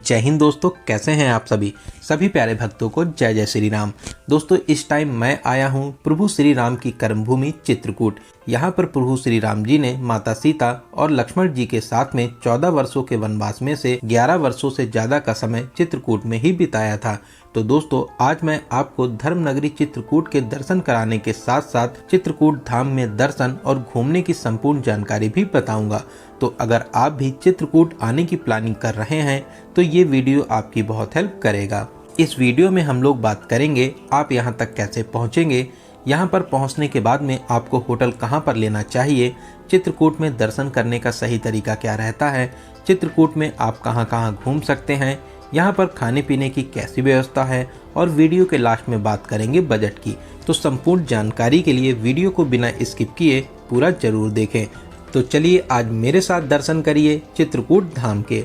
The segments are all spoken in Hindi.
जय हिंद दोस्तों, कैसे हैं आप सभी प्यारे भक्तों को जय जय श्री राम। दोस्तों, इस टाइम मैं आया हूं प्रभु श्री राम की कर्मभूमि चित्रकूट। यहां पर प्रभु श्री राम जी ने माता सीता और लक्ष्मण जी के साथ में 14 वर्षों के वनवास में से 11 वर्षों से ज्यादा का समय चित्रकूट में ही बिताया था। तो दोस्तों, आज मैं आपको धर्म नगरी चित्रकूट के दर्शन कराने के साथ साथ चित्रकूट धाम में दर्शन और घूमने की संपूर्ण जानकारी भी बताऊंगा। तो अगर आप भी चित्रकूट आने की प्लानिंग कर रहे हैं तो ये वीडियो आपकी बहुत हेल्प करेगा। इस वीडियो में हम लोग बात करेंगे आप यहाँ तक कैसे पहुँचेंगे, यहाँ पर पहुँचने के बाद में आपको होटल कहाँ पर लेना चाहिए, चित्रकूट में दर्शन करने का सही तरीका क्या रहता है, चित्रकूट में आप कहाँ कहाँ घूम सकते हैं, यहाँ पर खाने पीने की कैसी व्यवस्था है और वीडियो के लास्ट में बात करेंगे बजट की। तो संपूर्ण जानकारी के लिए वीडियो को बिना स्किप किए पूरा जरूर देखें। तो चलिए आज मेरे साथ दर्शन करिए चित्रकूट धाम के।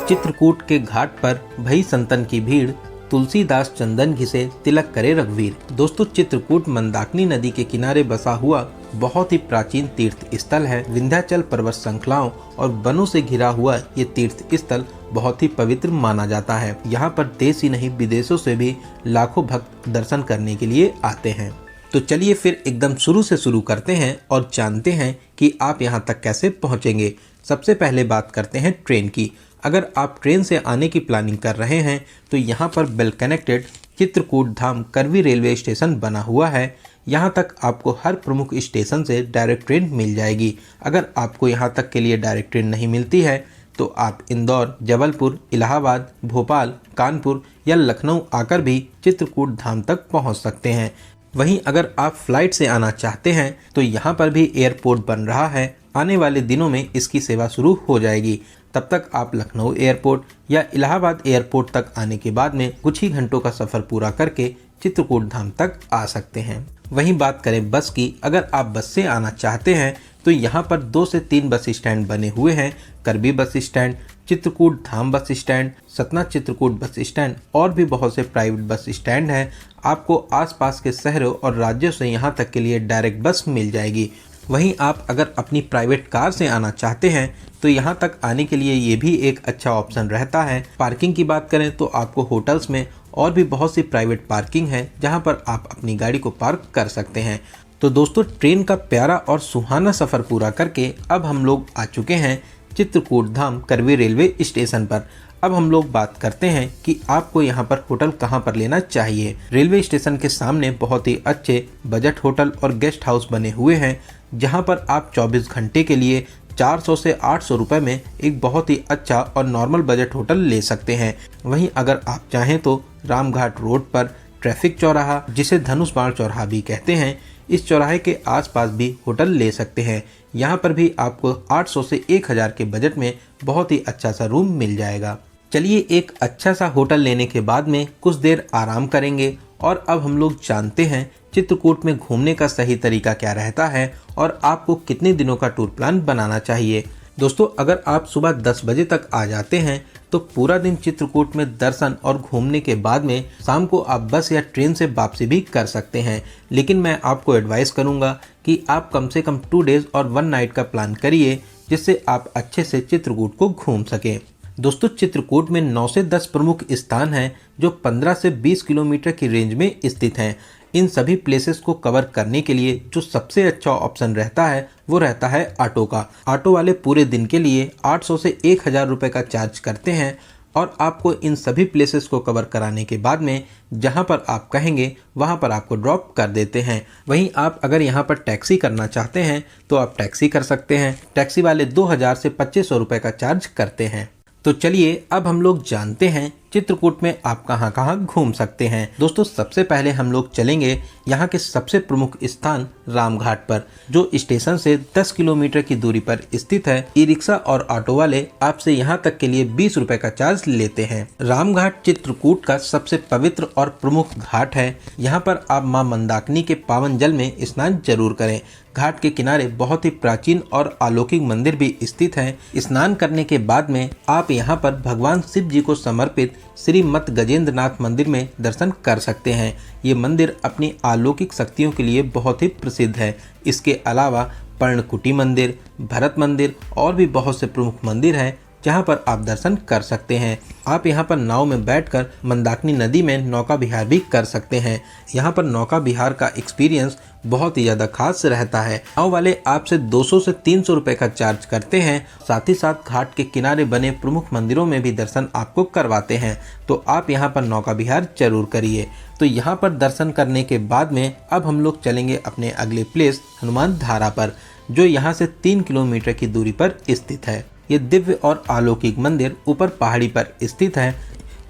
चित्रकूट के घाट पर भई संतन की भीड़, तुलसीदास चंदन घिसे तिलक करे रघुवीर। दोस्तों, चित्रकूट मंदाकिनी नदी के किनारे बसा हुआ बहुत ही प्राचीन तीर्थ स्थल है। विंध्याचल पर्वत श्रृंखलाओं और वनों से घिरा हुआ ये तीर्थ स्थल बहुत ही पवित्र माना जाता है। यहाँ पर देश ही नहीं विदेशों से भी लाखों भक्त दर्शन करने के लिए आते हैं। तो चलिए फिर एकदम शुरू से शुरू करते हैं और जानते हैं कि आप यहाँ तक कैसे पहुँचेंगे। सबसे पहले बात करते हैं ट्रेन की। अगर आप ट्रेन से आने की प्लानिंग कर रहे हैं तो यहाँ पर वेल कनेक्टेड चित्रकूट धाम करवी रेलवे स्टेशन बना हुआ है। यहाँ तक आपको हर प्रमुख स्टेशन से डायरेक्ट ट्रेन मिल जाएगी। अगर आपको यहाँ तक के लिए डायरेक्ट ट्रेन नहीं मिलती है तो आप इंदौर, जबलपुर, इलाहाबाद, भोपाल, कानपुर या लखनऊ आकर भी चित्रकूट धाम तक पहुँच सकते हैं। वहीं अगर आप फ्लाइट से आना चाहते हैं तो यहाँ पर भी एयरपोर्ट बन रहा है। आने वाले दिनों में इसकी सेवा शुरू हो जाएगी। तब तक आप लखनऊ एयरपोर्ट या इलाहाबाद एयरपोर्ट तक आने के बाद में कुछ ही घंटों का सफ़र पूरा करके चित्रकूट धाम तक आ सकते हैं। वहीं बात करें बस की, अगर आप बस से आना चाहते हैं तो यहाँ पर 2 से 3 बस स्टैंड बने हुए हैं। करवी बस स्टैंड, चित्रकूट धाम bus stand, Satna Chitrakoot bus stand और भी बहुत से प्राइवेट बस स्टैंड हैं। आपको आसपास के शहरों और राज्यों से यहाँ तक के लिए डायरेक्ट बस मिल जाएगी। वहीं आप अगर अपनी प्राइवेट कार से आना चाहते हैं तो यहाँ तक आने के लिए ये भी एक अच्छा ऑप्शन रहता है। पार्किंग की बात करें तो आपको होटल्स में और भी बहुत सी प्राइवेट पार्किंग है जहाँ पर आप अपनी गाड़ी को पार्क कर सकते हैं। तो दोस्तों, ट्रेन का प्यारा और सुहाना सफ़र पूरा करके अब हम लोग आ चुके हैं चित्रकूट धाम करवी रेलवे स्टेशन पर। अब हम लोग बात करते हैं कि आपको यहाँ पर होटल कहाँ पर लेना चाहिए। रेलवे स्टेशन के सामने बहुत ही अच्छे बजट होटल और गेस्ट हाउस बने हुए हैं जहाँ पर आप 24 घंटे के लिए 400 से 800 रुपये में एक बहुत ही अच्छा और नॉर्मल बजट होटल ले सकते हैं। वहीं अगर आप चाहें तो रामघाट रोड पर ट्रैफिक चौराहा, जिसे धनुष बाण चौराहा भी कहते हैं, इस चौराहे के आसपास भी होटल ले सकते हैं। यहाँ पर भी आपको 800 से 1000 के बजट में बहुत ही अच्छा सा रूम मिल जाएगा। चलिए एक अच्छा सा होटल लेने के बाद में कुछ देर आराम करेंगे और अब हम लोग जानते हैं चित्रकूट में घूमने का सही तरीका क्या रहता है और आपको कितने दिनों का टूर प्लान बनाना चाहिए। दोस्तों, अगर आप सुबह 10 बजे तक आ जाते हैं तो पूरा दिन चित्रकूट में दर्शन और घूमने के बाद में शाम को आप बस या ट्रेन से वापसी भी कर सकते हैं। लेकिन मैं आपको एडवाइस करूंगा कि आप कम से कम 2 डेज और 1 नाइट का प्लान करिए, जिससे आप अच्छे से चित्रकूट को घूम सकें। दोस्तों, चित्रकूट में 9 से 10 प्रमुख स्थान हैं जो 15 से 20 किलोमीटर की रेंज में स्थित हैं। इन सभी प्लेसेस को कवर करने के लिए जो सबसे अच्छा ऑप्शन रहता है वो रहता है ऑटो का। ऑटो वाले पूरे दिन के लिए 800 से 1000 रुपये का चार्ज करते हैं और आपको इन सभी प्लेसेस को कवर कराने के बाद में जहां पर आप कहेंगे वहां पर आपको ड्रॉप कर देते हैं। वहीं आप अगर यहां पर टैक्सी करना चाहते हैं तो आप टैक्सी कर सकते हैं। टैक्सी वाले 2000 से 2500 रुपये का चार्ज करते हैं। तो चलिए अब हम लोग जानते हैं चित्रकूट में आप कहां कहां घूम सकते हैं। दोस्तों, सबसे पहले हम लोग चलेंगे यहां के सबसे प्रमुख स्थान रामघाट पर, जो स्टेशन से 10 किलोमीटर की दूरी पर स्थित है। ई रिक्शा और ऑटो वाले आपसे यहां तक के लिए 20 रुपए का चार्ज लेते हैं। रामघाट चित्रकूट का सबसे पवित्र और प्रमुख घाट है। यहाँ पर आप मां मंदाकिनी के पावन जल में स्नान जरूर करें। घाट के किनारे बहुत ही प्राचीन और अलौकिक मंदिर भी स्थित है। स्नान करने के बाद में आप यहाँ पर भगवान शिव जी को समर्पित श्री मत गजेंद्र नाथ मंदिर में दर्शन कर सकते हैं। ये मंदिर अपनी अलौकिक शक्तियों के लिए बहुत ही प्रसिद्ध है। इसके अलावा पर्णकुटी मंदिर, भरत मंदिर और भी बहुत से प्रमुख मंदिर हैं जहां पर आप दर्शन कर सकते हैं। आप यहां पर नाव में बैठकर मंदाकिनी नदी में नौका विहार भी कर सकते हैं। यहां पर नौका विहार का एक्सपीरियंस बहुत ही ज़्यादा खास रहता है। नाव वाले आपसे 200 से 300 रुपए का चार्ज करते हैं। साथ ही साथ घाट के किनारे बने प्रमुख मंदिरों में भी दर्शन आपको करवाते हैं। तो आप यहां पर नौका विहार जरूर करिए। तो यहां पर दर्शन करने के बाद में अब हम लोग चलेंगे अपने अगले प्लेस हनुमान धारा पर, जो यहाँ से 3 किलोमीटर की दूरी पर स्थित है। ये दिव्य और अलौकिक मंदिर ऊपर पहाड़ी पर स्थित है।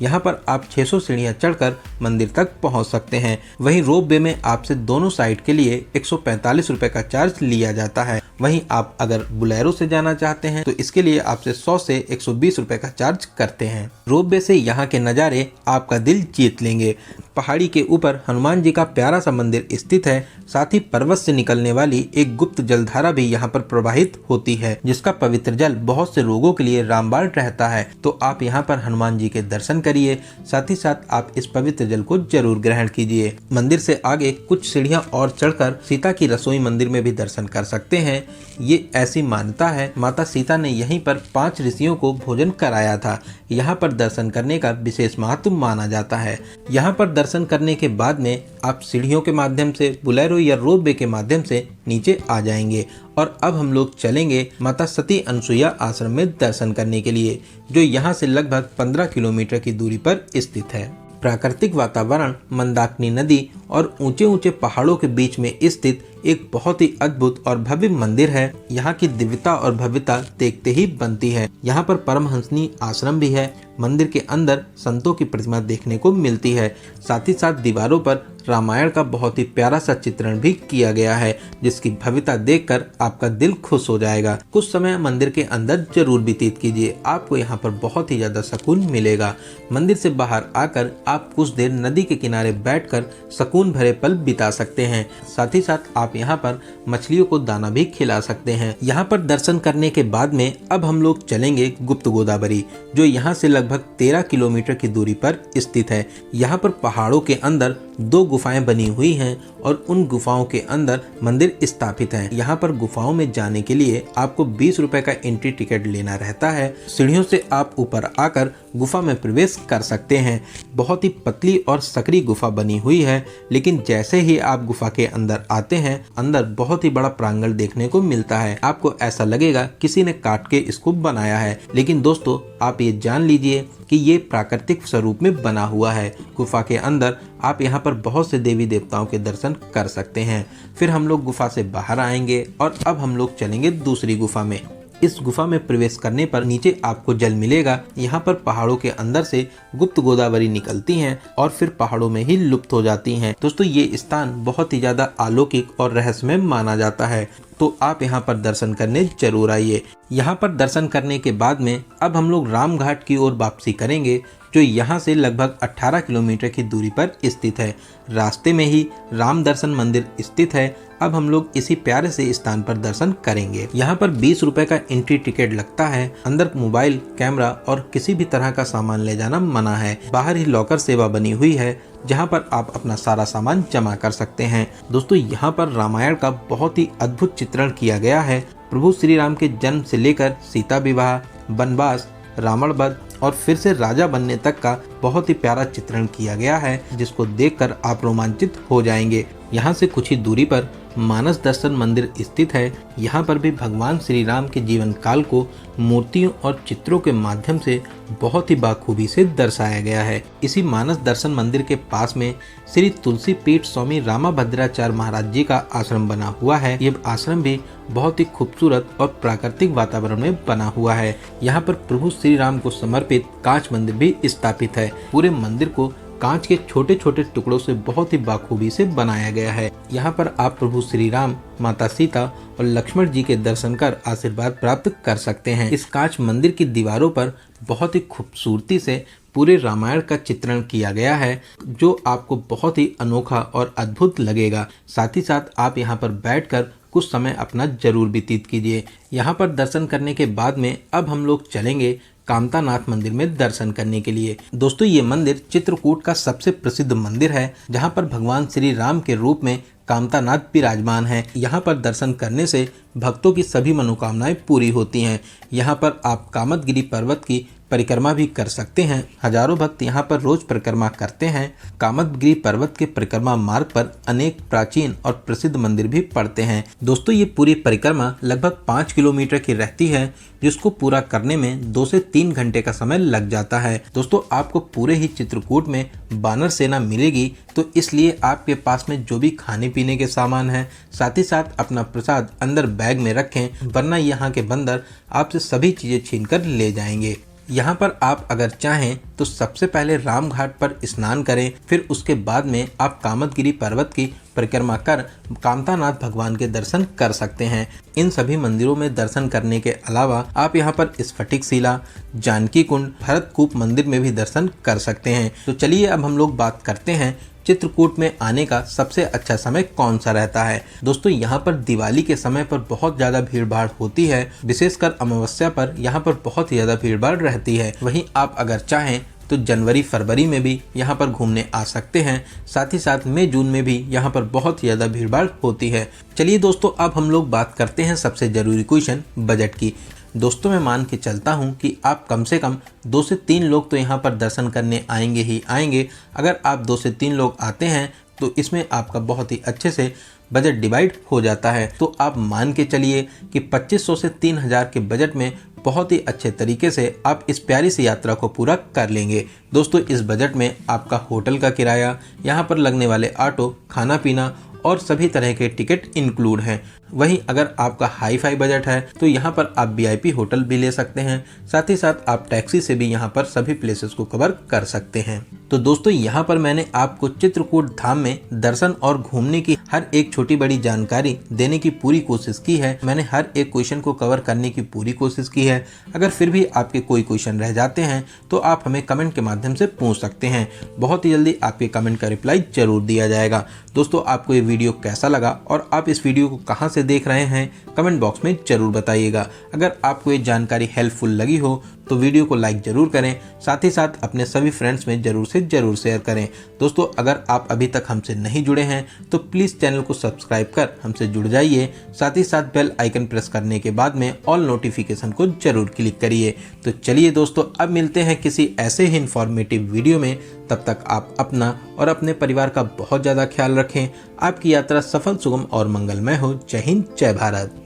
यहाँ पर आप 600 सीढ़ियाँ चढ़कर मंदिर तक पहुँच सकते हैं। वहीं रोप वे में आपसे दोनों साइड के लिए 145 रुपए का चार्ज लिया जाता है। वहीं आप अगर बुलेरो से जाना चाहते हैं तो इसके लिए आपसे 100 से 120 रुपए का चार्ज करते हैं। रोप वे से यहाँ के नज़ारे आपका दिल जीत लेंगे। पहाड़ी के ऊपर हनुमान जी का प्यारा सा मंदिर स्थित है। साथ ही पर्वत से निकलने वाली एक गुप्त जलधारा भी यहाँ पर प्रवाहित होती है, जिसका पवित्र जल बहुत से रोगों के लिए रामबाण रहता है। तो आप यहाँ पर हनुमान जी के दर्शन करिए, साथ ही साथ आप इस पवित्र जल को जरूर ग्रहण कीजिए। मंदिर से आगे कुछ सीढ़ियाँ और चढ़कर सीता की रसोई मंदिर में भी दर्शन कर सकते हैं। ये ऐसी मान्यता है, माता सीता ने यहीं पर 5 ऋषियों को भोजन कराया था। यहाँ पर दर्शन करने का विशेष महत्व माना जाता है। यहाँ पर दर्शन करने के बाद में आप सीढ़ियों के माध्यम से, बुलेरो या रोप वे के माध्यम से नीचे आ जाएंगे। और अब हम लोग चलेंगे माता सती अनसुईया आश्रम में दर्शन करने के लिए, जो यहाँ से लगभग 15 किलोमीटर की दूरी पर स्थित है। प्राकृतिक वातावरण, मंदाकिनी नदी और ऊंचे ऊंचे पहाड़ों के बीच में स्थित एक बहुत ही अद्भुत और भव्य मंदिर है। यहाँ की दिव्यता और भव्यता देखते ही बनती है। यहाँ पर परमहंसनी आश्रम भी है। मंदिर के अंदर संतों की प्रतिमा देखने को मिलती है। साथ ही साथ दीवारों पर रामायण का बहुत ही प्यारा सा चित्रण भी किया गया है, जिसकी भव्यता देखकर आपका दिल खुश हो जाएगा। कुछ समय मंदिर के अंदर जरूर व्यतीत कीजिए, आपको यहाँ पर बहुत ही ज्यादा सुकून मिलेगा। मंदिर से बाहर आकर आप कुछ देर नदी के किनारे बैठकर सुकून भरे पल बिता सकते हैं। साथ ही साथ आप यहाँ पर मछलियों को दाना भी खिला सकते हैं। यहाँ पर दर्शन करने के बाद में अब हम लोग चलेंगे गुप्त गोदावरी, जो यहाँ से लगभग 13 किलोमीटर की दूरी पर स्थित है। यहाँ पर पहाड़ों के अंदर 2 गुफाएं बनी हुई हैं और उन गुफाओं के अंदर मंदिर स्थापित है। यहाँ पर गुफाओं में जाने के लिए आपको 20 रुपए का एंट्री टिकट लेना रहता है। सीढ़ियों से आप ऊपर आकर गुफा में प्रवेश कर सकते हैं। बहुत ही पतली और सकरी गुफा बनी हुई है, लेकिन जैसे ही आप गुफा के अंदर आते हैं, अंदर बहुत ही बड़ा प्रांगण देखने को मिलता है। आपको ऐसा लगेगा किसी ने काट के इसको बनाया है, लेकिन दोस्तों आप ये जान लीजिए कि ये प्राकृतिक स्वरूप में बना हुआ है। गुफा के अंदर आप यहाँ पर बहुत से देवी देवताओं के दर्शन कर सकते हैं। फिर हम लोग गुफा से बाहर आएंगे और अब हम लोग चलेंगे दूसरी गुफा में। इस गुफा में प्रवेश करने पर नीचे आपको जल मिलेगा। यहाँ पर पहाड़ों के अंदर से गुप्त गोदावरी निकलती हैं और फिर पहाड़ों में ही लुप्त हो जाती हैं। दोस्तों ये स्थान बहुत ही ज्यादा अलौकिक और रहस्यमय माना जाता है, तो आप यहाँ पर दर्शन करने जरूर आइए। यहाँ पर दर्शन करने के बाद में अब हम लोग रामघाट की ओर वापसी करेंगे, जो यहाँ से लगभग 18 किलोमीटर की दूरी पर स्थित है। रास्ते में ही राम दर्शन मंदिर स्थित है। अब हम लोग इसी प्यारे से स्थान पर दर्शन करेंगे। यहाँ पर 20 रुपए का एंट्री टिकट लगता है। अंदर मोबाइल, कैमरा और किसी भी तरह का सामान ले जाना मना है। बाहर ही लॉकर सेवा बनी हुई है, जहाँ पर आप अपना सारा सामान जमा कर सकते हैं। दोस्तों यहाँ पर रामायण का बहुत ही अद्भुत चित्रण किया गया है। प्रभु श्री राम के जन्म से लेकर सीता विवाह, वनवास, रावण वध और फिर से राजा बनने तक का बहुत ही प्यारा चित्रण किया गया है, जिसको देखकर आप रोमांचित हो जाएंगे। यहाँ से कुछ ही दूरी पर मानस दर्शन मंदिर स्थित है। यहाँ पर भी भगवान श्री राम के जीवन काल को मूर्तियों और चित्रों के माध्यम से बहुत ही बाखूबी से दर्शाया गया है। इसी मानस दर्शन मंदिर के पास में श्री तुलसी पीठ स्वामी रामाभद्राचार्य महाराज जी का आश्रम बना हुआ है। ये आश्रम भी बहुत ही खूबसूरत और प्राकृतिक वातावरण में बना हुआ है। यहाँ पर प्रभु श्री राम को समर्पित कांच मंदिर भी स्थापित है। पूरे मंदिर को कांच के छोटे छोटे टुकड़ों से बहुत ही बाखूबी से बनाया गया है। यहाँ पर आप प्रभु श्री राम, माता सीता और लक्ष्मण जी के दर्शन कर आशीर्वाद प्राप्त कर सकते हैं। इस कांच मंदिर की दीवारों पर बहुत ही खूबसूरती से पूरे रामायण का चित्रण किया गया है, जो आपको बहुत ही अनोखा और अद्भुत लगेगा। साथ ही साथ आप यहाँ पर बैठकर कुछ समय अपना जरूर व्यतीत कीजिए। यहाँ पर दर्शन करने के बाद में अब हम लोग चलेंगे कामतानाथ मंदिर में दर्शन करने के लिए। दोस्तों ये मंदिर चित्रकूट का सबसे प्रसिद्ध मंदिर है, जहाँ पर भगवान श्री राम के रूप में कामतानाथ विराजमान है। यहाँ पर दर्शन करने से भक्तों की सभी मनोकामनाएं पूरी होती हैं। यहाँ पर आप कामदगिरी पर्वत की परिक्रमा भी कर सकते हैं। हजारों भक्त यहाँ पर रोज परिक्रमा करते हैं। कामदगिरी पर्वत के परिक्रमा मार्ग पर अनेक प्राचीन और प्रसिद्ध मंदिर भी पड़ते हैं। दोस्तों ये पूरी परिक्रमा लगभग 5 किलोमीटर की रहती है, जिसको पूरा करने में 2 से 3 घंटे का समय लग जाता है। दोस्तों आपको पूरे ही चित्रकूट में बानर सेना मिलेगी, तो इसलिए आपके पास में जो भी खाने पीने के सामान है, साथ ही साथ अपना प्रसाद अंदर बैग में रखें, वरना यहाँ के बंदर आपसे सभी चीजें छीन कर ले जाएंगे। यहाँ पर आप अगर चाहें तो सबसे पहले राम घाट पर स्नान करें, फिर उसके बाद में आप कामदगिरी पर्वत की परिक्रमा कर कामतानाथ भगवान के दर्शन कर सकते हैं। इन सभी मंदिरों में दर्शन करने के अलावा आप यहाँ पर स्फटिक शिला, जानकी कुंड, भरतकूप मंदिर में भी दर्शन कर सकते हैं। तो चलिए अब हम लोग बात करते हैं चित्रकूट में आने का सबसे अच्छा समय कौन सा रहता है। दोस्तों यहाँ पर दिवाली के समय पर बहुत ज़्यादा भीड़ भाड़ होती है, विशेषकर अमावस्या पर यहाँ पर बहुत ही ज़्यादा भीड़ भाड़ रहती है। वहीं आप अगर चाहें तो जनवरी फरवरी में भी यहाँ पर घूमने आ सकते हैं। साथ ही साथ मई जून में भी यहाँ पर बहुत ही ज़्यादा भीड़ भाड़ होती है। चलिए दोस्तों अब हम लोग बात करते हैं सबसे ज़रूरी क्वेश्चन बजट की। दोस्तों मैं मान के चलता हूँ कि आप कम से कम 2 से 3 लोग तो यहाँ पर दर्शन करने आएंगे ही आएंगे। अगर आप 2 से 3 लोग आते हैं तो इसमें आपका बहुत ही अच्छे से बजट डिवाइड हो जाता है। तो आप मान के चलिए कि 2500 से 3000 के बजट में बहुत ही अच्छे तरीके से आप इस प्यारी सी यात्रा को पूरा कर लेंगे। दोस्तों इस बजट में आपका होटल का किराया, यहाँ पर लगने वाले ऑटो, खाना पीना और सभी तरह के टिकट इंक्लूड हैं। वहीं अगर आपका हाई फाई बजट है तो यहाँ पर आप VIP होटल भी ले सकते हैं। साथ ही साथ आप टैक्सी से भी यहाँ पर सभी प्लेसेस को कवर कर सकते हैं। तो दोस्तों यहाँ पर मैंने आपको चित्रकूट धाम में दर्शन और घूमने की हर एक छोटी बड़ी जानकारी देने की पूरी कोशिश की है। मैंने हर एक क्वेश्चन को कवर करने की पूरी कोशिश की है। अगर फिर भी आपके कोई क्वेश्चन रह जाते हैं तो आप हमें कमेंट के माध्यम से पूछ सकते हैं। बहुत ही जल्दी आपके कमेंट का रिप्लाई जरूर दिया जाएगा। दोस्तों आपको ये वीडियो कैसा लगा और आप इस वीडियो को कहाँ से देख रहे हैं, कमेंट बॉक्स में जरूर बताइएगा। अगर आपको ये जानकारी हेल्पफुल लगी हो तो वीडियो को लाइक जरूर करें, साथ ही साथ अपने सभी फ्रेंड्स में जरूर से जरूर शेयर करें। दोस्तों अगर आप अभी तक हमसे नहीं जुड़े हैं तो प्लीज़ चैनल को सब्सक्राइब कर हमसे जुड़ जाइए। साथ ही साथ बेल आइकन प्रेस करने के बाद में ऑल नोटिफिकेशन को जरूर क्लिक करिए। तो चलिए दोस्तों अब मिलते हैं किसी ऐसे ही इंफॉर्मेटिव वीडियो में। तब तक आप अपना और अपने परिवार का बहुत ज़्यादा ख्याल रखें। आपकी यात्रा सफल, सुगम और मंगलमय हो। जय हिंद, जय भारत।